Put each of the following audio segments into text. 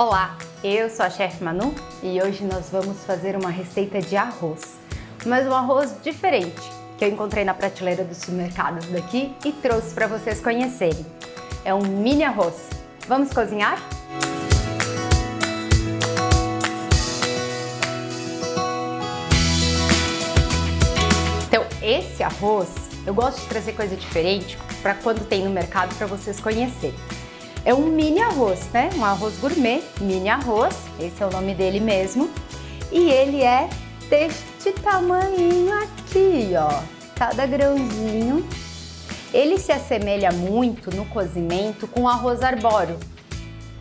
Olá, eu sou a chefe Manu e hoje nós vamos fazer uma receita de arroz, mas um arroz diferente que eu encontrei na prateleira dos supermercados daqui e trouxe para vocês conhecerem. É um mini arroz. Vamos cozinhar? Então, esse arroz, eu gosto de trazer coisa diferente para quando tem no mercado para vocês conhecerem. É um mini arroz, né? Um arroz gourmet, mini arroz, esse é o nome dele mesmo. E ele é deste tamanho aqui, ó, cada grãozinho. Ele se assemelha muito no cozimento com o arroz arbóreo,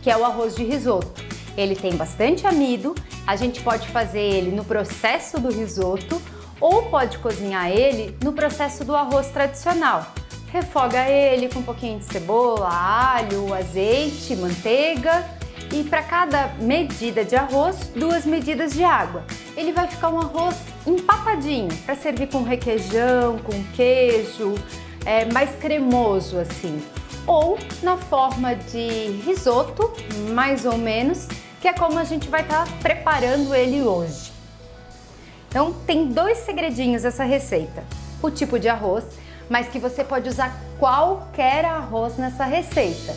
que é o arroz de risoto. Ele tem bastante amido, a gente pode fazer ele no processo do risoto ou pode cozinhar ele no processo do arroz tradicional. Refoga ele com um pouquinho de cebola, alho, azeite, manteiga e para cada medida de arroz, 2 medidas de água. Ele vai ficar um arroz empapadinho para servir com requeijão, com queijo, mais cremoso assim. Ou na forma de risoto, mais ou menos, que é como a gente vai estar preparando ele hoje. Então tem 2 segredinhos essa receita. O tipo de arroz, mas que você pode usar qualquer arroz nessa receita.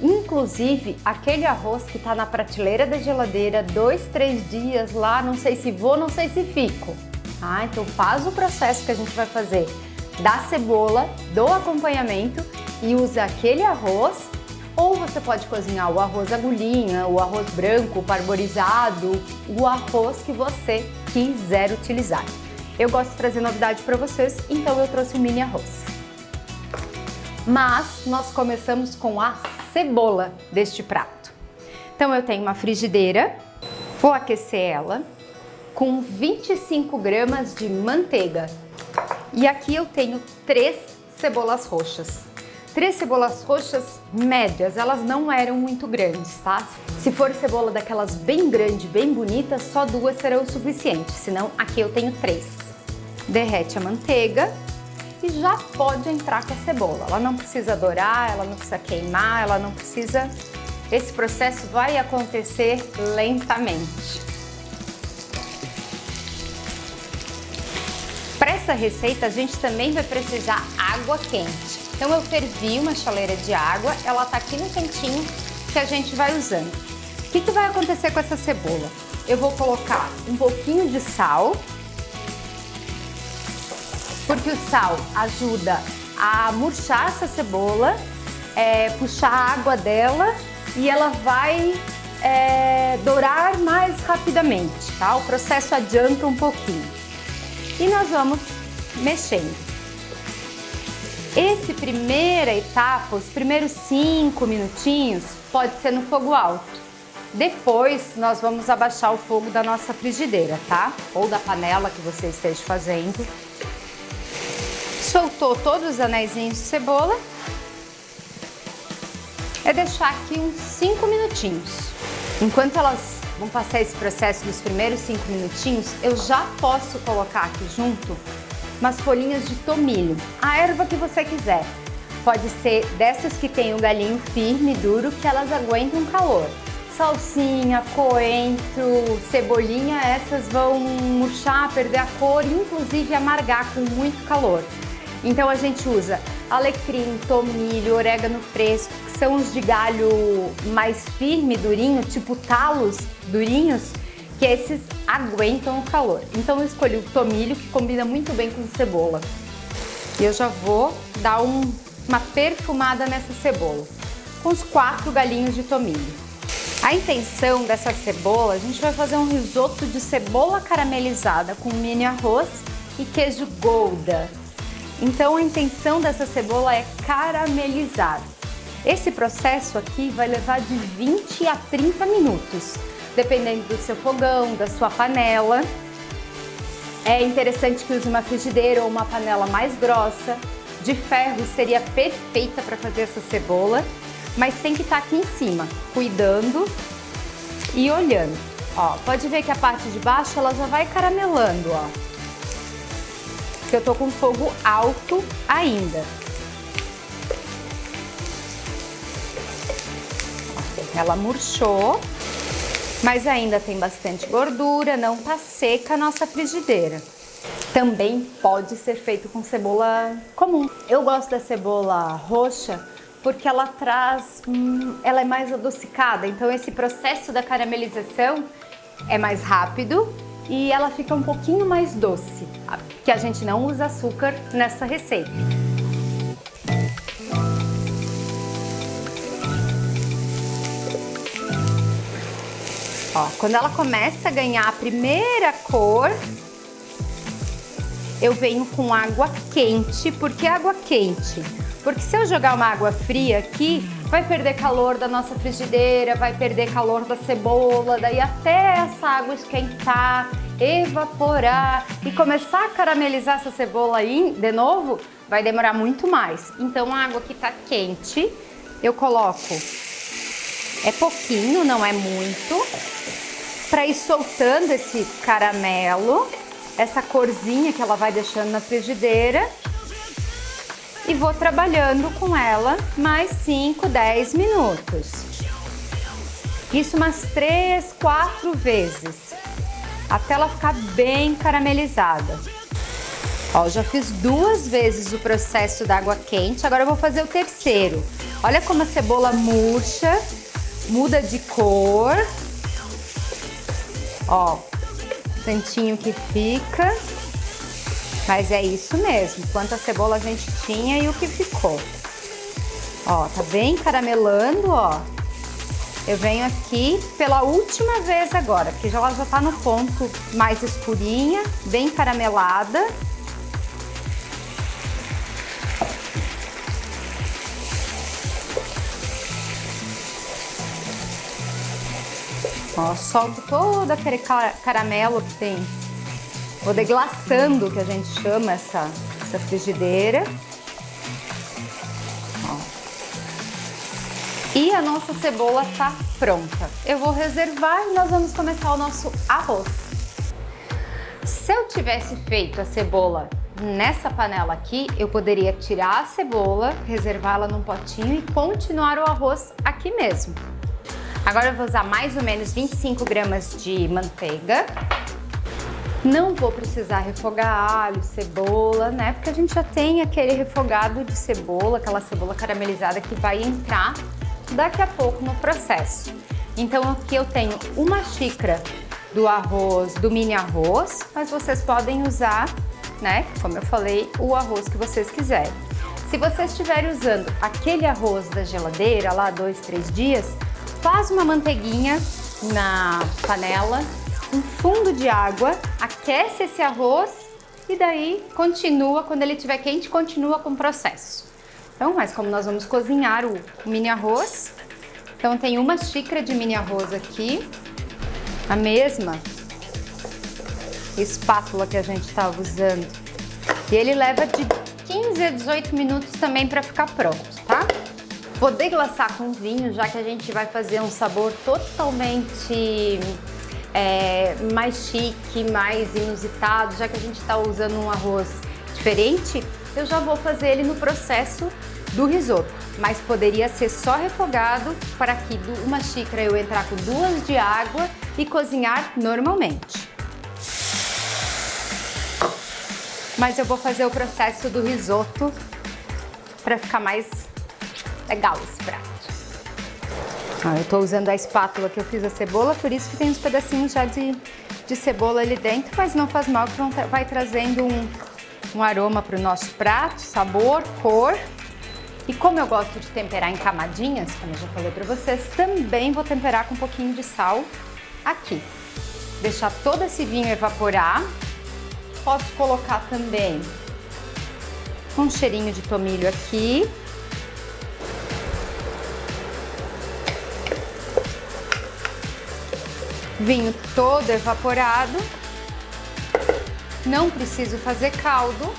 Inclusive, aquele arroz que está na prateleira da geladeira 2, 3 dias lá, não sei se vou, não sei se fico. Então faz o processo que a gente vai fazer da cebola, do acompanhamento e usa aquele arroz. Ou você pode cozinhar o arroz agulhinha, o arroz branco, parborizado, o arroz que você quiser utilizar. Eu gosto de trazer novidade para vocês, então eu trouxe um mini arroz. Mas nós começamos com a cebola deste prato. Então eu tenho uma frigideira, vou aquecer ela com 25 gramas de manteiga. E aqui eu tenho 3 cebolas roxas. 3 cebolas roxas médias, elas não eram muito grandes, tá? Se for cebola daquelas bem grande, bem bonita, só 2 serão o suficiente, senão aqui eu tenho 3. Derrete a manteiga e já pode entrar com a cebola. Ela não precisa dourar, ela não precisa queimar, ela não precisa... Esse processo vai acontecer lentamente. Para essa receita a gente também vai precisar água quente. Então eu fervi uma chaleira de água, ela tá aqui no cantinho que a gente vai usando. O que vai acontecer com essa cebola? Eu vou colocar um pouquinho de sal, porque o sal ajuda a murchar essa cebola, puxar a água dela e ela vai dourar mais rapidamente, tá? O processo adianta um pouquinho. E nós vamos mexendo. Essa primeira etapa, os primeiros 5 minutinhos, pode ser no fogo alto. Depois nós vamos abaixar o fogo da nossa frigideira, tá? Ou da panela que você esteja fazendo. Soltou todos os anéisinhos de cebola. É deixar aqui uns 5 minutinhos. Enquanto elas vão passar esse processo dos primeiros 5 minutinhos, eu já posso colocar aqui junto umas folhinhas de tomilho, a erva que você quiser. Pode ser dessas que tem o galinho firme, duro, que elas aguentam calor. Salsinha, coentro, cebolinha, essas vão murchar, perder a cor e inclusive amargar com muito calor. Então a gente usa alecrim, tomilho, orégano fresco, que são os de galho mais firme, durinho, tipo talos durinhos, que esses aguentam o calor. Então eu escolhi o tomilho, que combina muito bem com cebola. E eu já vou dar uma perfumada nessa cebola, com os 4 galinhos de tomilho. A intenção dessa cebola, a gente vai fazer um risoto de cebola caramelizada com mini arroz e queijo Gouda. Então a intenção dessa cebola é caramelizar. Esse processo aqui vai levar de 20 a 30 minutos, dependendo do seu fogão, da sua panela. É interessante que use uma frigideira ou uma panela mais grossa. De ferro seria perfeita para fazer essa cebola, mas tem que estar aqui em cima, cuidando e olhando. Ó, pode ver que a parte de baixo ela já vai caramelando, ó. Que eu tô com fogo alto ainda. Ela murchou, mas ainda tem bastante gordura, não tá seca a nossa frigideira. Também pode ser feito com cebola comum. Eu gosto da cebola roxa porque ela traz, ela é mais adocicada, então esse processo da caramelização é mais rápido e ela fica um pouquinho mais doce, que a gente não usa açúcar nessa receita. Ó, quando ela começa a ganhar a primeira cor, eu venho com água quente. Por que água quente? Porque se eu jogar uma água fria aqui, vai perder calor da nossa frigideira, vai perder calor da cebola, daí até essa água esquentar, evaporar e começar a caramelizar essa cebola aí de novo, vai demorar muito mais. Então a água que tá quente, eu coloco, é pouquinho, não é muito, para ir soltando esse caramelo, essa corzinha que ela vai deixando na frigideira, e vou trabalhando com ela mais 5, 10 minutos. Isso umas 3, 4 vezes, até ela ficar bem caramelizada. Ó, já fiz 2 vezes o processo da água quente, agora eu vou fazer o terceiro. Olha como a cebola murcha, muda de cor. Ó, tantinho que fica, mas é isso mesmo, quanta cebola a gente tinha e o que ficou. Ó, tá bem caramelando, ó. Eu venho aqui pela última vez agora, porque ela já tá no ponto mais escurinha, bem caramelada. Ó, solto todo aquele caramelo que tem. Vou deglaçando, que a gente chama essa frigideira. Ó. E a nossa cebola tá pronta. Eu vou reservar e nós vamos começar o nosso arroz. Se eu tivesse feito a cebola nessa panela aqui, eu poderia tirar a cebola, reservá-la num potinho e continuar o arroz aqui mesmo. Agora eu vou usar mais ou menos 25 gramas de manteiga. Não vou precisar refogar alho, cebola, né? Porque a gente já tem aquele refogado de cebola, aquela cebola caramelizada que vai entrar daqui a pouco no processo. Então aqui eu tenho 1 xícara do arroz, do mini arroz, mas vocês podem usar, né? Como eu falei, o arroz que vocês quiserem. Se vocês estiverem usando aquele arroz da geladeira, lá 2, 3 dias, faz uma manteiguinha na panela, um fundo de água, aquece esse arroz e daí continua, quando ele estiver quente, continua com o processo. Então, mas como nós vamos cozinhar o mini arroz, então tem 1 xícara de mini arroz aqui, a mesma espátula que a gente estava usando. E ele leva de 15 a 18 minutos também para ficar pronto, tá? Vou deglaçar com vinho, já que a gente vai fazer um sabor totalmente mais chique, mais inusitado, já que a gente está usando um arroz diferente, eu já vou fazer ele no processo do risoto, mas poderia ser só refogado para que 1 xícara eu entrar com 2 de água e cozinhar normalmente. Mas eu vou fazer o processo do risoto para ficar mais legal esse prato. Eu tô usando a espátula que eu fiz a cebola, por isso que tem uns pedacinhos já de cebola ali dentro, mas não faz mal, que vai trazendo um aroma para o nosso prato, sabor, cor. E como eu gosto de temperar em camadinhas, como eu já falei para vocês, também vou temperar com um pouquinho de sal aqui. Deixar todo esse vinho evaporar. Posso colocar também um cheirinho de tomilho aqui. Vinho todo evaporado, não preciso fazer caldo,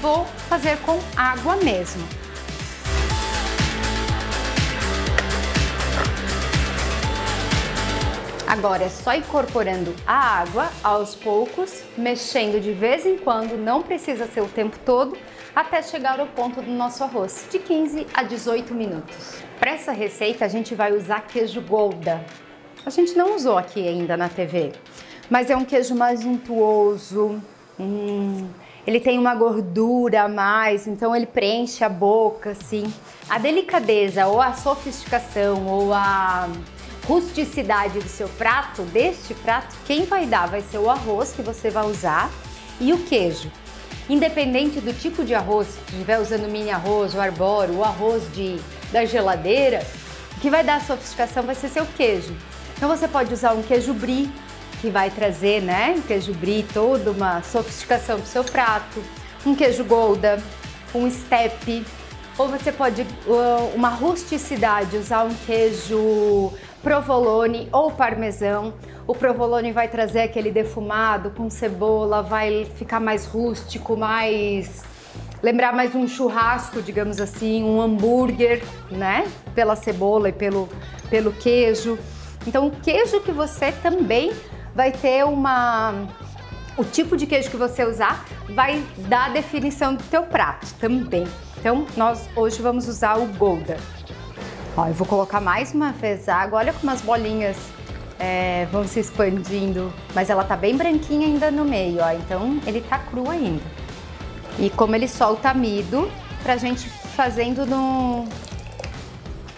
vou fazer com água mesmo. Agora é só incorporando a água aos poucos, mexendo de vez em quando, não precisa ser o tempo todo, até chegar ao ponto do nosso arroz, de 15 a 18 minutos. Para essa receita a gente vai usar queijo Gouda. A gente não usou aqui ainda na TV, mas é um queijo mais untuoso, ele tem uma gordura a mais, então ele preenche a boca, assim. A delicadeza ou a sofisticação ou a rusticidade do seu prato, deste prato, quem vai dar vai ser o arroz que você vai usar e o queijo. Independente do tipo de arroz, se estiver usando mini arroz, o arbóreo, o arroz da geladeira, o que vai dar a sofisticação vai ser seu queijo. Então você pode usar um queijo brie, que vai trazer, né, um queijo brie, toda uma sofisticação para o seu prato, um queijo Gouda, um steppe, ou você pode, uma rusticidade, usar um queijo provolone ou parmesão. O provolone vai trazer aquele defumado com cebola, vai ficar mais rústico, lembrar mais um churrasco, digamos assim, um hambúrguer, né, pela cebola e pelo queijo. Então o queijo que você também vai ter o tipo de queijo que você usar vai dar a definição do teu prato também. Então nós hoje vamos usar o Gouda. Ó, eu vou colocar mais uma vez água, olha como as bolinhas vão se expandindo, mas ela tá bem branquinha ainda no meio, ó, então ele tá cru ainda. E como ele solta amido, pra gente fazendo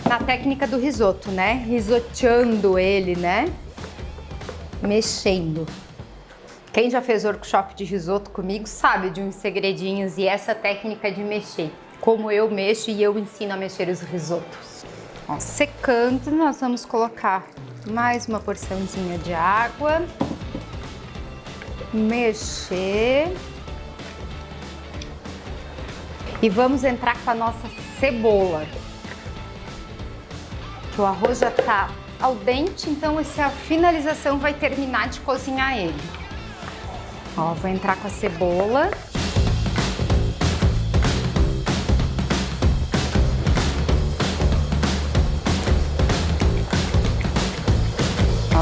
na técnica do risoto, né? Risoteando ele, né? Mexendo. Quem já fez workshop de risoto comigo sabe de uns segredinhos e essa técnica de mexer. Como eu mexo e eu ensino a mexer os risotos. Ó, secando, nós vamos colocar mais uma porçãozinha de água. Mexer. E vamos entrar com a nossa cebola. Que o arroz já tá al dente, então essa finalização vai terminar de cozinhar ele. Ó, vou entrar com a cebola.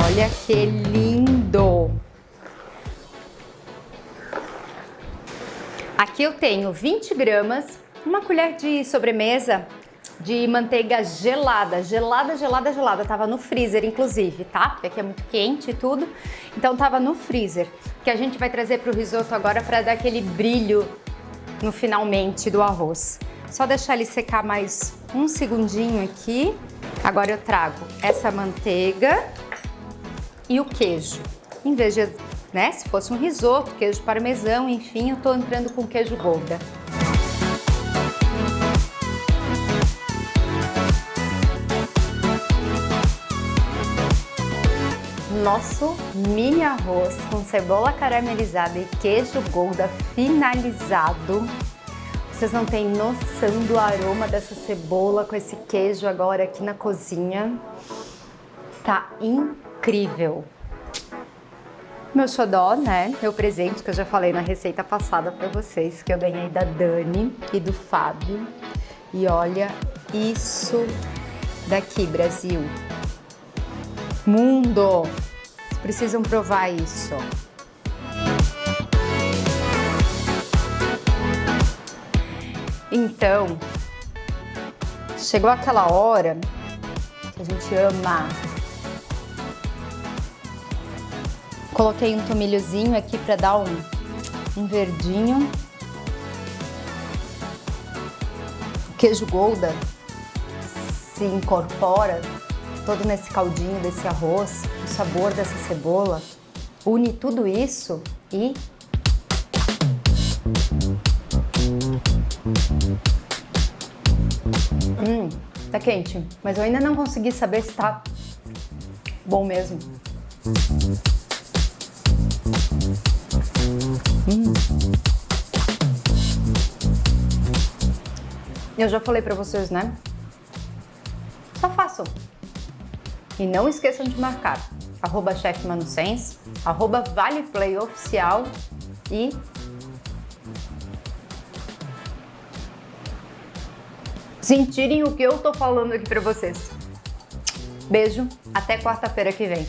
Olha que lindo! Aqui eu tenho 20 gramas, uma colher de sobremesa de manteiga gelada, gelada, tava no freezer inclusive, tá? Porque aqui é muito quente e tudo, então tava no freezer, que a gente vai trazer pro risoto agora para dar aquele brilho no finalmente do arroz. Só deixar ele secar mais um segundinho aqui. Agora eu trago essa manteiga e o queijo. Em vez de, né, se fosse um risoto, queijo parmesão, enfim, eu tô entrando com queijo Gouda. Nosso mini arroz com cebola caramelizada e queijo Gouda finalizado. Vocês não têm noção do aroma dessa cebola com esse queijo agora aqui na cozinha. Tá incrível. Meu xodó, né? Meu presente que eu já falei na receita passada pra vocês, que eu ganhei da Dani e do Fábio. E olha isso daqui, Brasil. Mundo! Vocês precisam provar isso. Então, chegou aquela hora que a gente ama. Coloquei um tomilhozinho aqui para dar um verdinho. O queijo Gouda se incorpora todo nesse caldinho desse arroz, o sabor dessa cebola, une tudo isso e tá quente, mas eu ainda não consegui saber se tá bom mesmo. Eu já falei pra vocês, né? Só façam. E não esqueçam de marcar @chefmanusense, @valeplayOficial e sentirem o que eu tô falando aqui pra vocês. Beijo, até quarta-feira que vem.